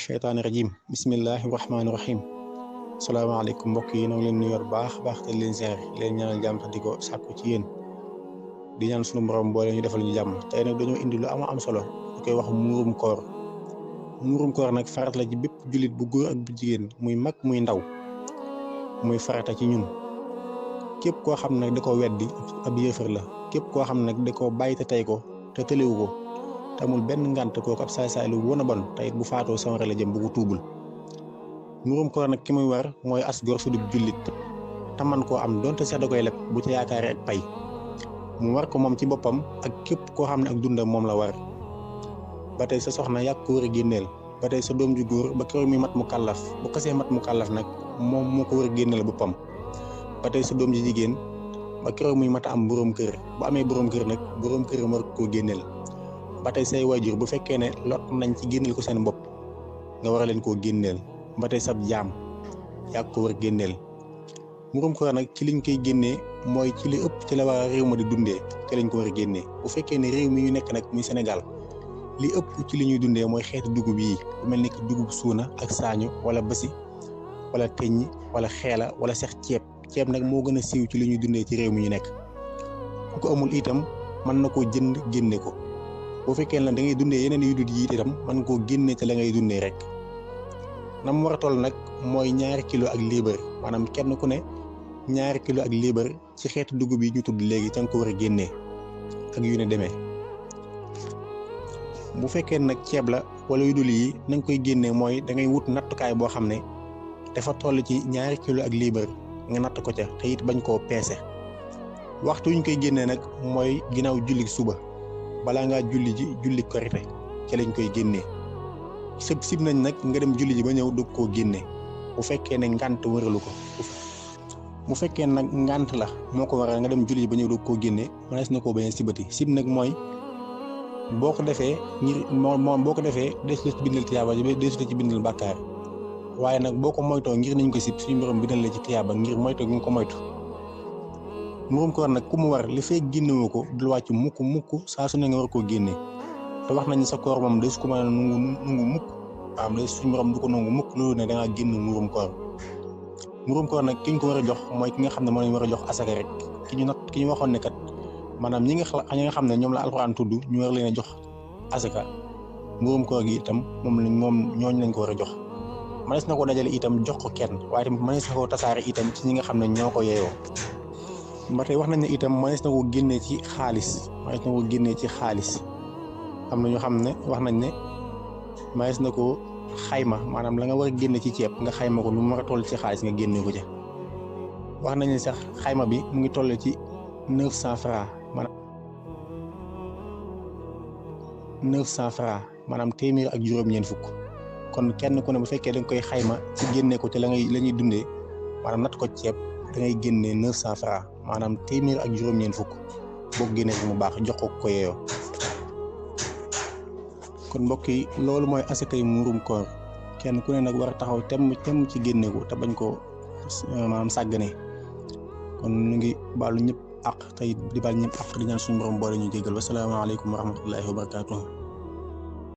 asheytaani rajim bismillahi rahmaani rahim salaamaaleykum mbokk yi noo ngi leen nuyu baax te leen ziar leen ñaanal jàmm te di ko sàkku ci yéen di ñaan sunu borom boole ñu defal ñu jàmm tey nag dañoo indi lu am solo ñu koy wax muurum koor nag farat la ci bépp jullit bu góor ak bu jigéen muy mag muy ndaw muy farata ci ñun képp koo xam ne nag da ko weddi ab yéefar la képp koo xam ne nag da koo bàyyi te tey ko te tëlewu ko te amul benn ngànt kooku ab saay-saay lu won a bon te it bu faatoo sawara la jëm bu ko tuubul muurum koor nag ki muy war mooy as gor su dib jullit te man koo am donte sax da koy leb bu ca yaakaaree ak pay mu war ko moom ci boppam ak képp koo xam ne ak dundam moom la war ba tey sa soxna yàgg ko war a génneel ba tey sa doom ju góor ba keroog mi mat mu kàllaf bu xasee mat mu kàllaf nag moom moo ko war a génneel boppam ba tey sa doom ji jigéen ba keroog muy mat a am boroom kër bu amee boroom kër nag boroom kër war koo génneel ba tey say waajur bu fekkee ne lot nañ ci génneel ko seen bopp nga war a leen koo génneel ba tey sab jaam yàgg ko war a génneel muurum koor nag ci liñ koy génnee mooy ci li ëpp ci la war a réew ma di dundee ci lañ ko war a génnee bu fekkee ne réew mi ñu nekk nag muy Sénégal li ëpp ci li ñuy dundee mooy xeetu dugub yi bu mel ni ki dugub suuna ak saañu wala basi wala teññ wala xeela wala sax ceeb nag moo gën a siiw ci li ñuy dundee ci réew mi ñu nekk ku ko amul itam mën na koo jënd génne ko bu fekkee ne da ngay dundee yeneen yu dul yi itam mën koo génne te la ngay dundee rek na mu war a toll nag mooy 2 kilo ak liibar maanaam kenn ku ne 2 kilo ak liibar ci xeetu dugub yi ñu tudd léegi ca nga ko war a génnee ak yu ne demee bu fekkee nag ceeb la wala yu dul yi na nga koy génnee mooy da ngay wut nattukaay boo xam ne dafa toll ci 2 kilo ak liibar nga natt ko ca te it bañ koo peese waxtu yu ñu koy génnee nag mooy ginnaaw julli suba balaa ngaa julli korite ca lañ koy génnee sib nañ nag nga dem julli ji ba ñëw dug koo génne bu fekkee ne ngànt wëralu ko bu fekkee nag ngànt la moo ko waral nga dem julli ji ba ñëw dug koo génne mënees na koo bañ a sibati sib nag mooy boo ko defee moom boo ko defee deesu la ci bindal tiyaaba deesu la ci bindal bàkkaar waaye nag boo ko moytoo ngir nañ ko sib suñu borom bindal la ci tiyaaba ngir moytoo gi nga ko moytu muurum koor nag ku mu war li fekk génnewoo ko dul wàcc mukk saa su ne nga war koo génne te wax nañ sa koor moom day su ko mën a nungu mukk waaw day suñu borom du ko nangu mukk loolu ne da ngaa génn muurum koor nag ki ñu ko war a jox mooy ki nga xam ne moo lañ war a jox asaka rek ki ñu waxoon ne kat maanaam ñi nga xam ne ñoom la alxuraan tudd ñu war leen a jox asaka muurum koor gi itam moom ñooñ lañ ko war a jox mënees na ko dajale itam jox ko kenn waaye tamit mënees na ko tasaare itam ci ñi nga xam ne ñoo ko yeeyoo ba tey wax nañ ne itam mënees na ko génnee ci xaalis am na ñu xam ne wax nañ ne mënees na ko xayma maanaam la nga war a génne ci ceeb nga xayma ko lu mu war a toll ci xaalis nga génne ko ca wax nañ ne sax xayma bi mu ngi toll ci 900 francs maanaam 900 francs maanaam téeméer ak juróom-ñeent fukk kon kenn ku ne bu fekkee da nga koy xayma ci génne ko ci la ñuy dundee maanaam natt ko ceeb da ngay génnee 900 francs maanaam téeméer ak juróom-ñeent fukk boo ko génnee mu baax jox ko yeeyoo kon mbokk yi loolu mooy asakay muurum koor kenn ku ne nag war a taxaw temm ci génne ko te bañ koo maanaam sàggane kon ñu ngi baalu ñëpp àq tey di baal ñëpp àq di ñaan suñu borom boole ñu jégal wa salaamaaleykum wa rahmatullahi wa barakaatuh